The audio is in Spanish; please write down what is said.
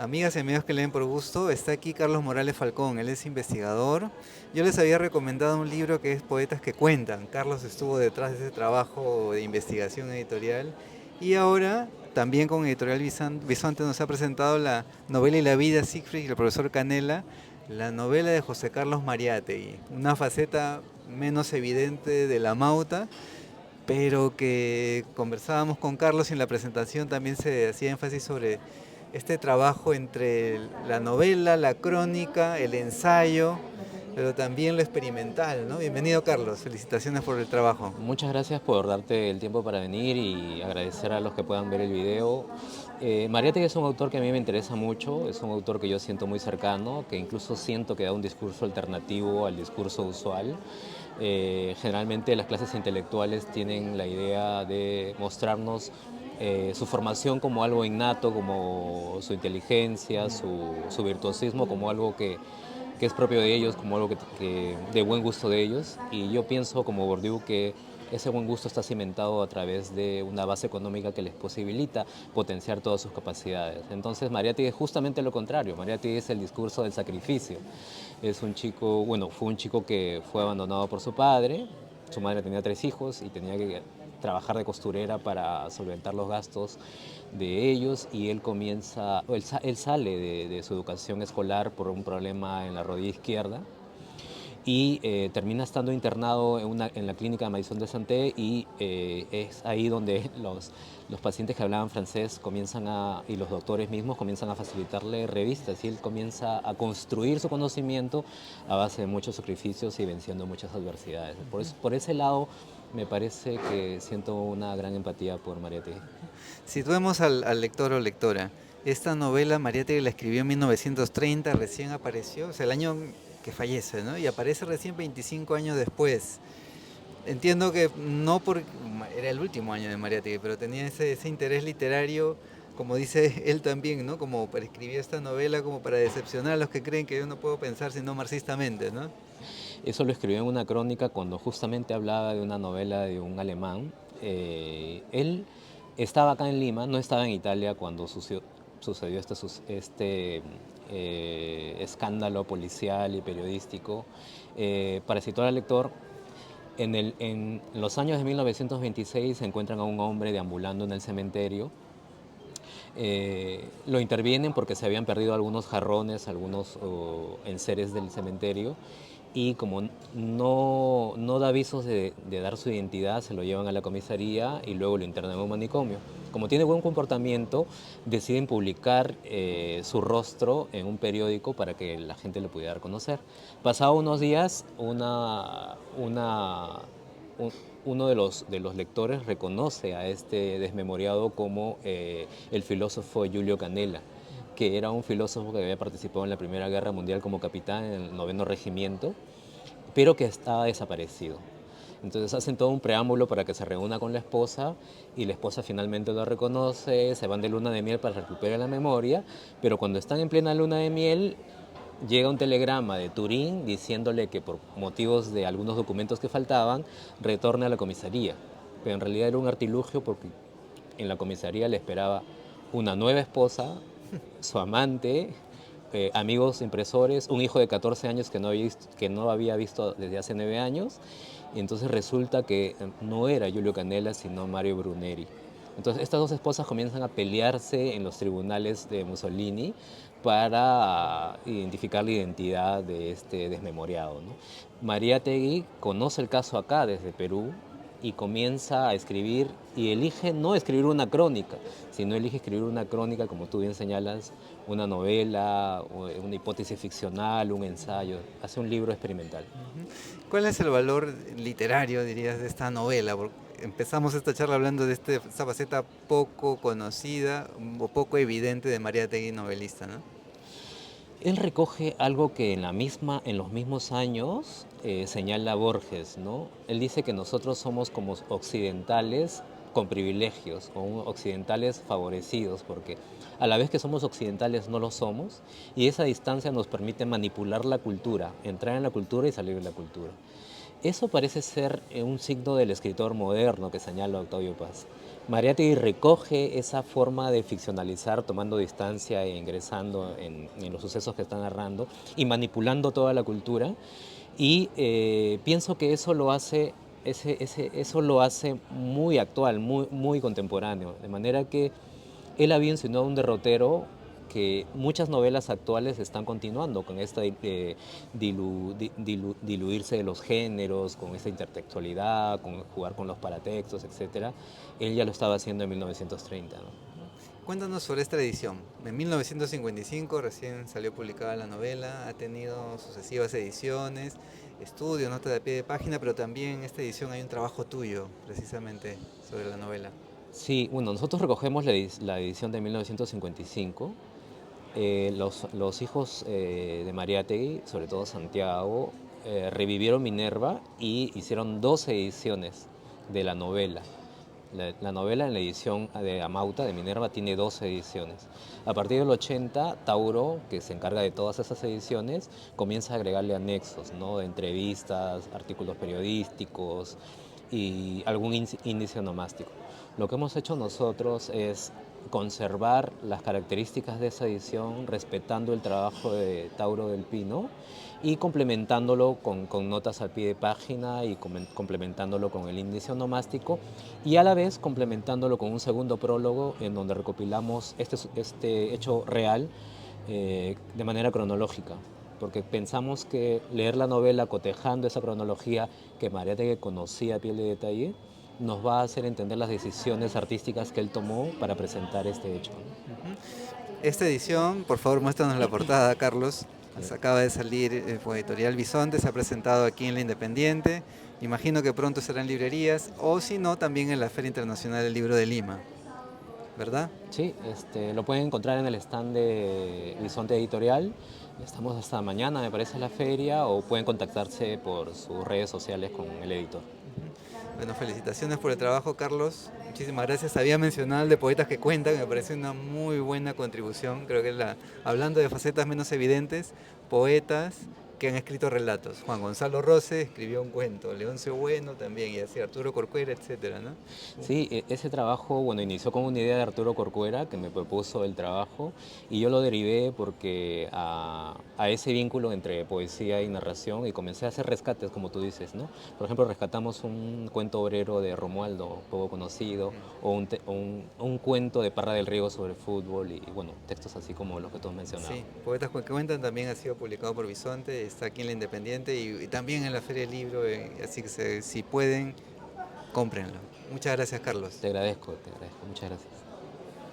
Amigas y amigos que leen por gusto, está aquí Carlos Morales Falcón, él es investigador. Yo les había recomendado un libro que es Poetas que Cuentan. Carlos estuvo detrás de ese trabajo de investigación editorial y ahora también con Editorial Bisonte nos ha presentado la novela y la vida Siegfried y el profesor Canela, la novela de José Carlos Mariátegui, una faceta menos evidente de la Mauta, pero que conversábamos con Carlos y en la presentación también se hacía énfasis sobre este trabajo entre la novela, la crónica, el ensayo, pero también lo experimental, ¿no? Bienvenido, Carlos, felicitaciones por el trabajo. Muchas gracias por darte el tiempo para venir y agradecer a los que puedan ver el video. Mariátegui es un autor que a mí me interesa mucho, es un autor que yo siento muy cercano, que incluso siento que da un discurso alternativo al discurso usual. Generalmente las clases intelectuales tienen la idea de mostrarnos su formación como algo innato, como su inteligencia, su virtuosismo, como algo que es propio de ellos, como algo que de buen gusto de ellos. Y yo pienso, como Bourdieu, que ese buen gusto está cimentado a través de una base económica que les posibilita potenciar todas sus capacidades. Entonces, Mariátegui es justamente lo contrario. Mariátegui es el discurso del sacrificio. Es un chico, bueno, fue un chico que fue abandonado por su padre. Su madre tenía 3 hijos y tenía que trabajar de costurera para solventar los gastos de ellos, y él comienza, él sale de su educación escolar por un problema en la rodilla izquierda y termina estando internado en la clínica de Maison de Santé, y es ahí donde los pacientes que hablaban francés y los doctores mismos comienzan a facilitarle revistas, y él comienza a construir su conocimiento a base de muchos sacrificios y venciendo muchas adversidades. Por ese lado me parece que siento una gran empatía por Mariette. Situemos al lector o lectora. Esta novela Mariátegui la escribió en 1930, recién apareció, o sea, el año que fallece, ¿no? Y aparece recién 25 años después. Entiendo que no por era el último año de Mariátegui, pero tenía ese interés literario, como dice él también, ¿no? Como para escribir esta novela, como para decepcionar a los que creen que yo no puedo pensar sino marxistamente, ¿no? Eso lo escribió en una crónica cuando justamente hablaba de una novela de un alemán. Él estaba acá en Lima, no estaba en Italia cuando sucedió este escándalo policial y periodístico. Para situar al lector, en los años de 1926 se encuentran a un hombre deambulando en el cementerio. Lo intervienen porque se habían perdido algunos jarrones, algunos enseres del cementerio, y como no da avisos de dar su identidad, se lo llevan a la comisaría y luego lo internan en un manicomio. Como tiene buen comportamiento, deciden publicar su rostro en un periódico para que la gente lo pudiera conocer. Pasados unos días, un- uno de los lectores reconoce a este desmemoriado como el filósofo Giulio Canella, que era un filósofo que había participado en la Primera Guerra Mundial como capitán en el 9º Regimiento, pero que estaba desaparecido. Entonces hacen todo un preámbulo para que se reúna con la esposa, y la esposa finalmente lo reconoce, se van de luna de miel para recuperar la memoria, pero cuando están en plena luna de miel llega un telegrama de Turín diciéndole que por motivos de algunos documentos que faltaban retorne a la comisaría. Pero en realidad era un artilugio, porque en la comisaría le esperaba una nueva esposa, su amante, amigos impresores, un hijo de 14 años que no había visto desde hace 9 años, y entonces resulta que no era Giulio Canella, sino Mario Bruneri. Entonces estas dos esposas comienzan a pelearse en los tribunales de Mussolini para identificar la identidad de este desmemoriado, ¿no? Mariátegui conoce el caso acá desde Perú y comienza a escribir, y elige no escribir una crónica, sino elige escribir una crónica, como tú bien señalas, una novela, una hipótesis ficcional, un ensayo, hace un libro experimental. Ujú. ¿Cuál es el valor literario, dirías, de esta novela? Porque empezamos esta charla hablando de esta faceta poco conocida o poco evidente de Mariátegui novelista, ¿no? Él recoge algo que en los mismos años señala Borges, ¿no? Él dice que nosotros somos como occidentales con privilegios, o occidentales favorecidos, porque a la vez que somos occidentales no lo somos, y esa distancia nos permite manipular la cultura, entrar en la cultura y salir de la cultura. Eso parece ser un signo del escritor moderno que señala Octavio Paz. Mariátegui recoge esa forma de ficcionalizar, tomando distancia e ingresando en los sucesos que está narrando y manipulando toda la cultura. Y pienso que eso lo hace, eso lo hace muy actual, muy contemporáneo. De manera que él había insinuado un derrotero que muchas novelas actuales están continuando con esta diluirse de los géneros, con esta intertextualidad, con jugar con los paratextos, etcétera. Él ya lo estaba haciendo en 1930, ¿no? Cuéntanos sobre esta edición. En 1955 recién salió publicada la novela, ha tenido sucesivas ediciones, estudios, notas de pie de página, pero también en esta edición hay un trabajo tuyo, precisamente, sobre la novela. Sí, bueno, nosotros recogemos la edición de 1955. Los hijos de Mariátegui, sobre todo Santiago, revivieron Minerva y hicieron dos ediciones de la novela. La novela en la edición de Amauta, de Minerva, tiene dos ediciones. A partir del 80, Tauro, que se encarga de todas esas ediciones, comienza a agregarle anexos, ¿no? De entrevistas, artículos periodísticos y algún índice onomástico. Lo que hemos hecho nosotros es conservar las características de esa edición, respetando el trabajo de Tauro del Pino y complementándolo con notas al pie de página y complementándolo con el índice onomástico y a la vez complementándolo con un segundo prólogo en donde recopilamos este hecho real de manera cronológica, porque pensamos que leer la novela cotejando esa cronología que Mariátegui conocía a piel de detalle nos va a hacer entender las decisiones artísticas que él tomó para presentar este hecho. Ujú. Esta edición, por favor, muéstranos la portada, Carlos. Acaba de salir por Editorial Bisonte, se ha presentado aquí en La Independiente. Imagino que pronto será en librerías, o si no, también en la Feria Internacional del Libro de Lima, ¿verdad? Sí, lo pueden encontrar en el stand de Bisonte Editorial. Estamos hasta mañana, me parece, en la feria, o pueden contactarse por sus redes sociales con el editor. Ujú. Bueno, felicitaciones por el trabajo, Carlos. Muchísimas gracias. Había mencionado el de Poetas que Cuentan, me parece una muy buena contribución. Creo que hablando de facetas menos evidentes, poetas que han escrito relatos. Juan Gonzalo Rose escribió un cuento, Leoncio Bueno también, y así Arturo Corcuera, etcétera, ¿no? Sí, ese trabajo, bueno, inició con una idea de Arturo Corcuera, que me propuso el trabajo, y yo lo derivé porque a ese vínculo entre poesía y narración, y comencé a hacer rescates, como tú dices, ¿no? Por ejemplo, rescatamos un cuento obrero de Romualdo, poco conocido, o un cuento de Parra del Río sobre fútbol, y bueno, textos así como los que tú has mencionado. Sí, Poetas que Cuentan también ha sido publicado por Bisonte, está aquí en La Independiente y también en la Feria del Libro, así que si pueden, cómprenlo. Muchas gracias, Carlos. Te agradezco, muchas gracias.